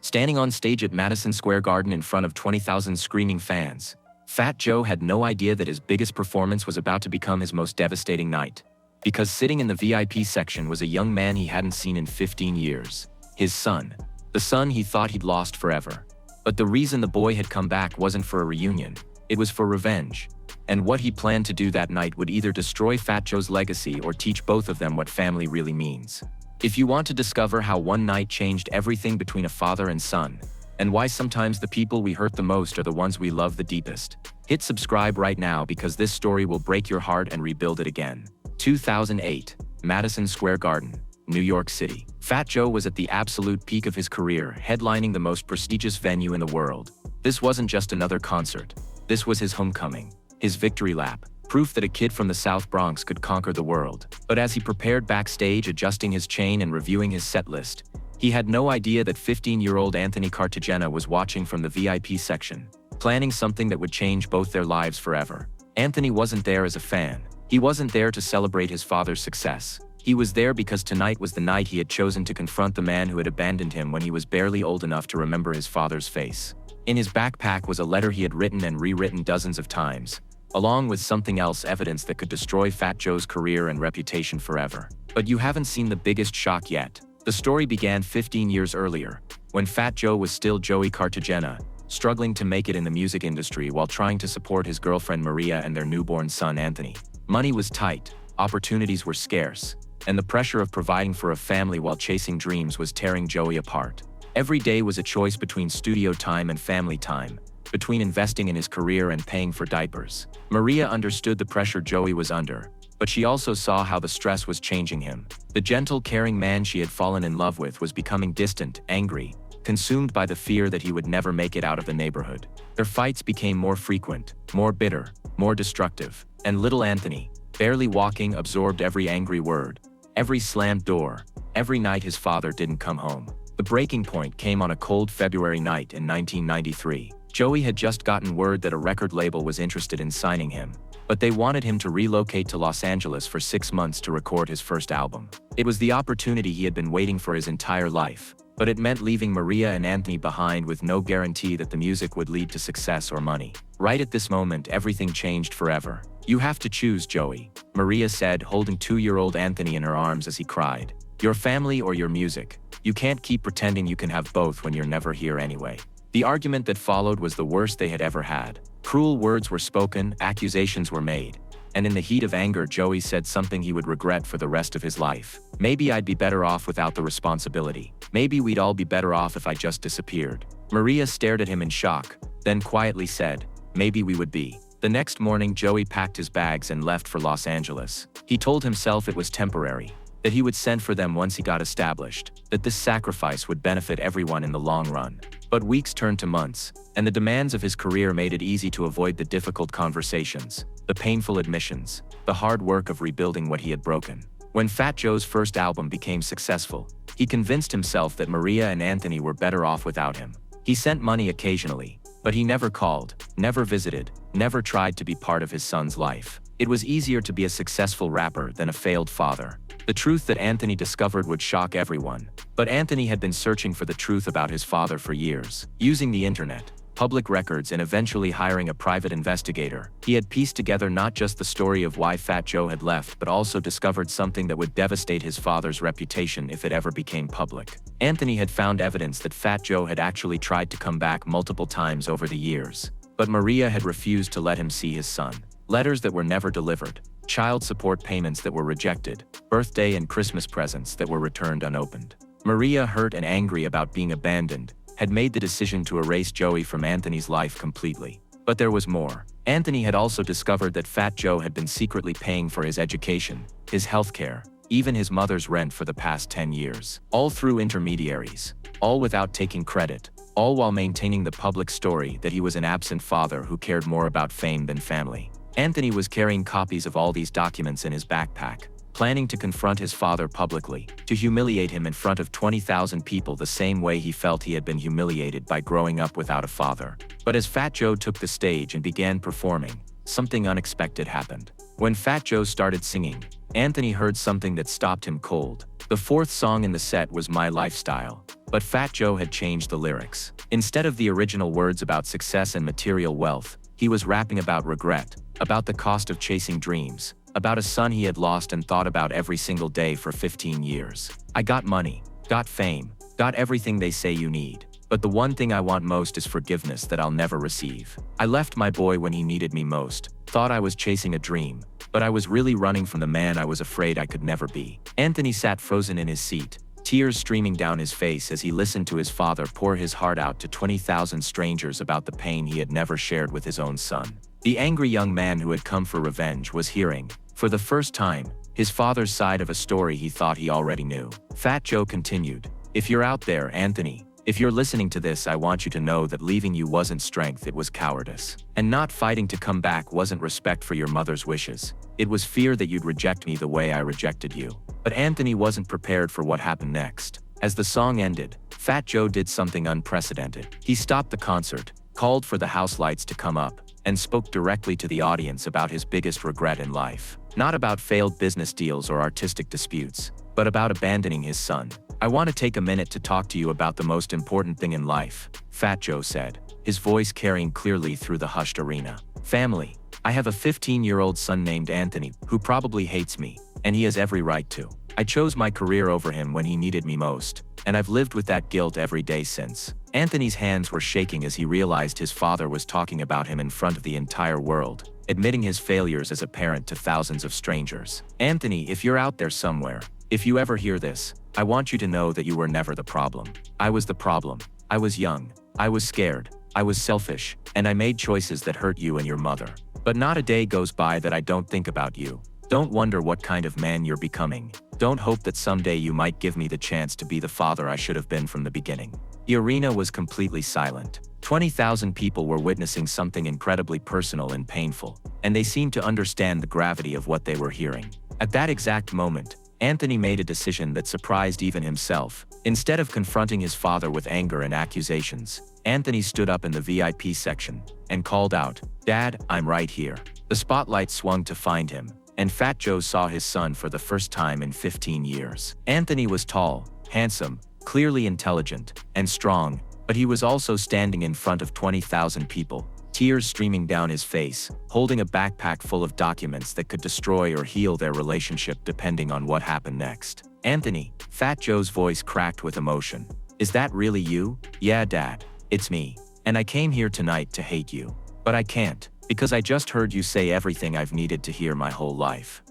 Standing on stage at Madison Square Garden in front of 20,000 screaming fans, Fat Joe had no idea that his biggest performance was about to become his most devastating night. Because sitting in the VIP section was a young man he hadn't seen in 15 years. His son. The son he thought he'd lost forever. But the reason the boy had come back wasn't for a reunion, it was for revenge. And what he planned to do that night would either destroy Fat Joe's legacy or teach both of them what family really means. If you want to discover how one night changed everything between a father and son, and why sometimes the people we hurt the most are the ones we love the deepest, hit subscribe right now because this story will break your heart and rebuild it again. 2008, Madison Square Garden, New York City. Fat Joe was at the absolute peak of his career, headlining the most prestigious venue in the world. This wasn't just another concert. This was his homecoming, his victory lap, proof that a kid from the South Bronx could conquer the world. But as he prepared backstage, adjusting his chain and reviewing his set list, he had no idea that 15-year-old Anthony Cartagena was watching from the VIP section, planning something that would change both their lives forever. Anthony wasn't there as a fan. He wasn't there to celebrate his father's success. He was there because tonight was the night he had chosen to confront the man who had abandoned him when he was barely old enough to remember his father's face. In his backpack was a letter he had written and rewritten dozens of times, along with something else, evidence that could destroy Fat Joe's career and reputation forever. But you haven't seen the biggest shock yet. The story began 15 years earlier, when Fat Joe was still Joey Cartagena, struggling to make it in the music industry while trying to support his girlfriend Maria and their newborn son Anthony. Money was tight, opportunities were scarce, and the pressure of providing for a family while chasing dreams was tearing Joey apart. Every day was a choice between studio time and family time, between investing in his career and paying for diapers. Maria understood the pressure Joey was under, but she also saw how the stress was changing him. The gentle, caring man she had fallen in love with was becoming distant, angry, consumed by the fear that he would never make it out of the neighborhood. Their fights became more frequent, more bitter, more destructive, and little Anthony, barely walking, absorbed every angry word, every slammed door, every night his father didn't come home. The breaking point came on a cold February night in 1993. Joey had just gotten word that a record label was interested in signing him, but they wanted him to relocate to Los Angeles for 6 months to record his first album. It was the opportunity he had been waiting for his entire life, but it meant leaving Maria and Anthony behind with no guarantee that the music would lead to success or money. Right at this moment, everything changed forever. "You have to choose, Joey," Maria said, holding 2-year-old Anthony in her arms as he cried. "Your family or your music. You can't keep pretending you can have both when you're never here anyway." The argument that followed was the worst they had ever had. Cruel words were spoken, accusations were made, and in the heat of anger, Joey said something he would regret for the rest of his life. "Maybe I'd be better off without the responsibility. Maybe we'd all be better off if I just disappeared." Maria stared at him in shock, then quietly said, "Maybe we would be." The next morning, Joey packed his bags and left for Los Angeles. He told himself it was temporary, that he would send for them once he got established, that this sacrifice would benefit everyone in the long run. But weeks turned to months, and the demands of his career made it easy to avoid the difficult conversations, the painful admissions, the hard work of rebuilding what he had broken. When Fat Joe's first album became successful, he convinced himself that Maria and Anthony were better off without him. He sent money occasionally, but he never called, never visited, never tried to be part of his son's life. It was easier to be a successful rapper than a failed father. The truth that Anthony discovered would shock everyone. But Anthony had been searching for the truth about his father for years. Using the internet, public records, and eventually hiring a private investigator, he had pieced together not just the story of why Fat Joe had left, but also discovered something that would devastate his father's reputation if it ever became public. Anthony had found evidence that Fat Joe had actually tried to come back multiple times over the years, but Maria had refused to let him see his son. Letters that were never delivered, child support payments that were rejected, birthday and Christmas presents that were returned unopened. Maria, hurt and angry about being abandoned, had made the decision to erase Joey from Anthony's life completely. But there was more. Anthony had also discovered that Fat Joe had been secretly paying for his education, his healthcare, even his mother's rent for the past 10 years. All through intermediaries, all without taking credit, all while maintaining the public story that he was an absent father who cared more about fame than family. Anthony was carrying copies of all these documents in his backpack, planning to confront his father publicly, to humiliate him in front of 20,000 people the same way he felt he had been humiliated by growing up without a father. But as Fat Joe took the stage and began performing, something unexpected happened. When Fat Joe started singing, Anthony heard something that stopped him cold. The fourth song in the set was My Lifestyle, but Fat Joe had changed the lyrics. Instead of the original words about success and material wealth, he was rapping about regret, about the cost of chasing dreams, about a son he had lost and thought about every single day for 15 years. I got money, got fame, got everything they say you need. But the one thing I want most is forgiveness that I'll never receive. I left my boy when he needed me most, thought I was chasing a dream, but I was really running from the man I was afraid I could never be. Anthony sat frozen in his seat, tears streaming down his face as he listened to his father pour his heart out to 20,000 strangers about the pain he had never shared with his own son. The angry young man who had come for revenge was hearing, for the first time, his father's side of a story he thought he already knew. Fat Joe continued, "If you're out there, Anthony, if you're listening to this, I want you to know that leaving you wasn't strength, it was cowardice. And not fighting to come back wasn't respect for your mother's wishes. It was fear that you'd reject me the way I rejected you." But Anthony wasn't prepared for what happened next. As the song ended, Fat Joe did something unprecedented. He stopped the concert, called for the house lights to come up, and spoke directly to the audience about his biggest regret in life. Not about failed business deals or artistic disputes, but about abandoning his son. "I want to take a minute to talk to you about the most important thing in life," Fat Joe said, his voice carrying clearly through the hushed arena. "Family. I have a 15-year-old son named Anthony, who probably hates me, and he has every right to. I chose my career over him when he needed me most, and I've lived with that guilt every day since." Anthony's hands were shaking as he realized his father was talking about him in front of the entire world, admitting his failures as a parent to thousands of strangers. "Anthony, if you're out there somewhere, if you ever hear this, I want you to know that you were never the problem. I was the problem. I was young. I was scared. I was selfish, and I made choices that hurt you and your mother. But not a day goes by that I don't think about you. Don't wonder what kind of man you're becoming. Don't hope that someday you might give me the chance to be the father I should have been from the beginning." The arena was completely silent. 20,000 people were witnessing something incredibly personal and painful, and they seemed to understand the gravity of what they were hearing. At that exact moment, Anthony made a decision that surprised even himself. Instead of confronting his father with anger and accusations, Anthony stood up in the VIP section and called out, "Dad, I'm right here." The spotlight swung to find him, and Fat Joe saw his son for the first time in 15 years. Anthony was tall, handsome, clearly intelligent, and strong, but he was also standing in front of 20,000 people, tears streaming down his face, holding a backpack full of documents that could destroy or heal their relationship depending on what happened next. "Anthony," Fat Joe's voice cracked with emotion. "Is that really you?" "Yeah, Dad, it's me. And I came here tonight to hate you. But I can't, because I just heard you say everything I've needed to hear my whole life."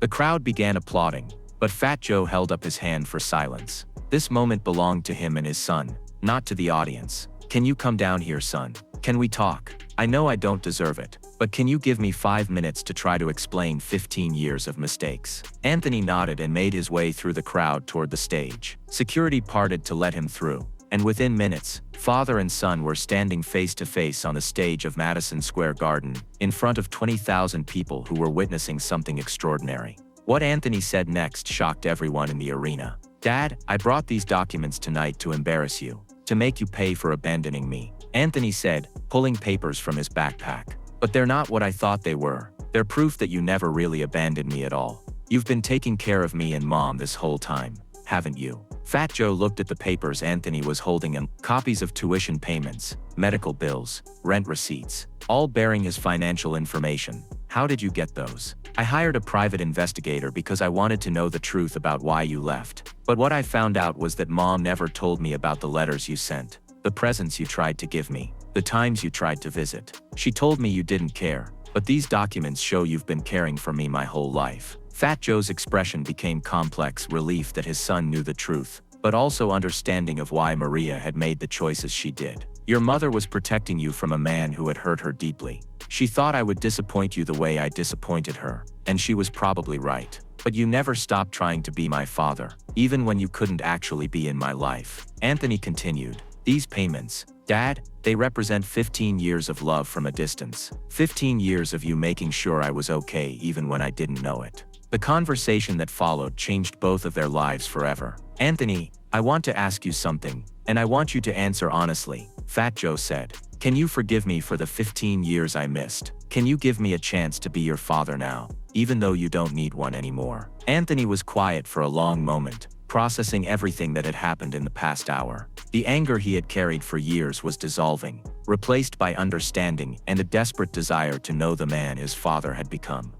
The crowd began applauding, but Fat Joe held up his hand for silence. This moment belonged to him and his son, not to the audience. "Can you come down here, son? Can we talk? I know I don't deserve it, but can you give me 5 minutes to try to explain 15 years of mistakes?" Anthony nodded and made his way through the crowd toward the stage. Security parted to let him through, and within minutes, father and son were standing face to face on the stage of Madison Square Garden, in front of 20,000 people who were witnessing something extraordinary. What Anthony said next shocked everyone in the arena. "Dad, I brought these documents tonight to embarrass you, to make you pay for abandoning me," Anthony said, pulling papers from his backpack. "But they're not what I thought they were. They're proof that you never really abandoned me at all. You've been taking care of me and Mom this whole time, haven't you?" Fat Joe looked at the papers Anthony was holding and copies of tuition payments, medical bills, rent receipts, all bearing his financial information. "How did you get those?" "I hired a private investigator because I wanted to know the truth about why you left. But what I found out was that Mom never told me about the letters you sent, the presents you tried to give me, the times you tried to visit. She told me you didn't care, but these documents show you've been caring for me my whole life." Fat Joe's expression became complex, relief that his son knew the truth, but also understanding of why Maria had made the choices she did. "Your mother was protecting you from a man who had hurt her deeply. She thought I would disappoint you the way I disappointed her, and she was probably right. But you never stopped trying to be my father, even when you couldn't actually be in my life." Anthony continued, "These payments, Dad, they represent 15 years of love from a distance. 15 years of you making sure I was okay even when I didn't know it." The conversation that followed changed both of their lives forever. "Anthony, I want to ask you something, and I want you to answer honestly," Fat Joe said. Can you forgive me for the 15 years I missed? Can you give me a chance to be your father now, even though you don't need one anymore?" Anthony was quiet for a long moment, processing everything that had happened in the past hour. The anger he had carried for years was dissolving, replaced by understanding and a desperate desire to know the man his father had become.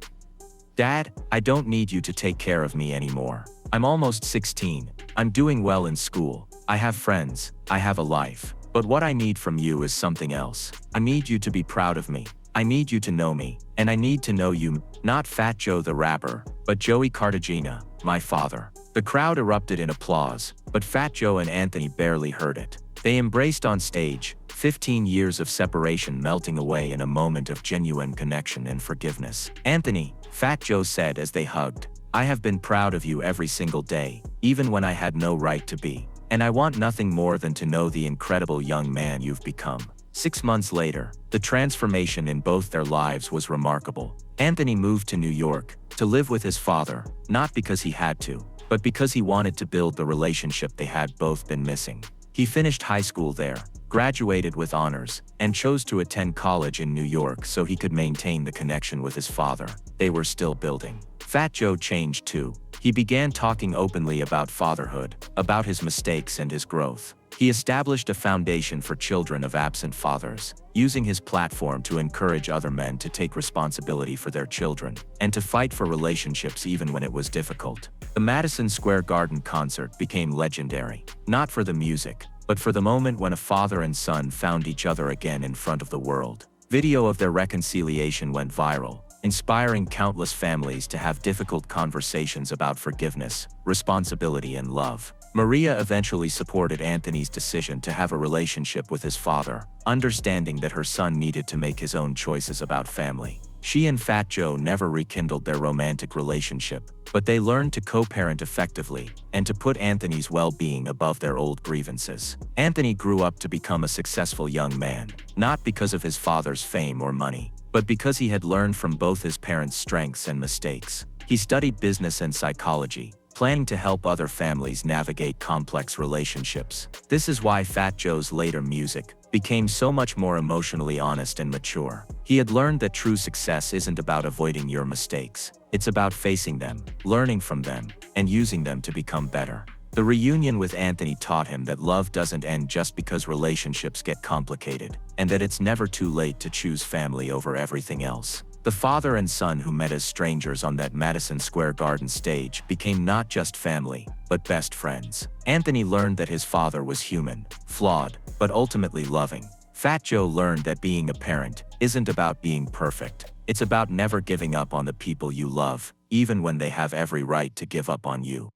"Dad, I don't need you to take care of me anymore. I'm almost 16. I'm doing well in school. I have friends. I have a life. But what I need from you is something else. I need you to be proud of me. I need you to know me. And I need to know you, not Fat Joe the rapper, but Joey Cartagena, my father." The crowd erupted in applause, but Fat Joe and Anthony barely heard it. They embraced on stage, 15 years of separation melting away in a moment of genuine connection and forgiveness. "Anthony," Fat Joe said as they hugged, "I have been proud of you every single day, even when I had no right to be. And I want nothing more than to know the incredible young man you've become." 6 months later, the transformation in both their lives was remarkable. Anthony moved to New York to live with his father, not because he had to, but because he wanted to build the relationship they had both been missing. He finished high school there, graduated with honors, and chose to attend college in New York so he could maintain the connection with his father they were still building. Fat Joe changed too. He began talking openly about fatherhood, about his mistakes and his growth. He established a foundation for children of absent fathers, using his platform to encourage other men to take responsibility for their children, and to fight for relationships even when it was difficult. The Madison Square Garden concert became legendary, not for the music, but for the moment when a father and son found each other again in front of the world. Video of their reconciliation went viral, inspiring countless families to have difficult conversations about forgiveness, responsibility, and love. Maria eventually supported Anthony's decision to have a relationship with his father, understanding that her son needed to make his own choices about family. She and Fat Joe never rekindled their romantic relationship, but they learned to co-parent effectively and to put Anthony's well-being above their old grievances. Anthony grew up to become a successful young man, not because of his father's fame or money, but because he had learned from both his parents' strengths and mistakes. He studied business and psychology, planning to help other families navigate complex relationships. This is why Fat Joe's later music became so much more emotionally honest and mature. He had learned that true success isn't about avoiding your mistakes. It's about facing them, learning from them, and using them to become better. The reunion with Anthony taught him that love doesn't end just because relationships get complicated, and that it's never too late to choose family over everything else. The father and son who met as strangers on that Madison Square Garden stage became not just family, but best friends. Anthony learned that his father was human, flawed, but ultimately loving. Fat Joe learned that being a parent isn't about being perfect. It's about never giving up on the people you love, even when they have every right to give up on you.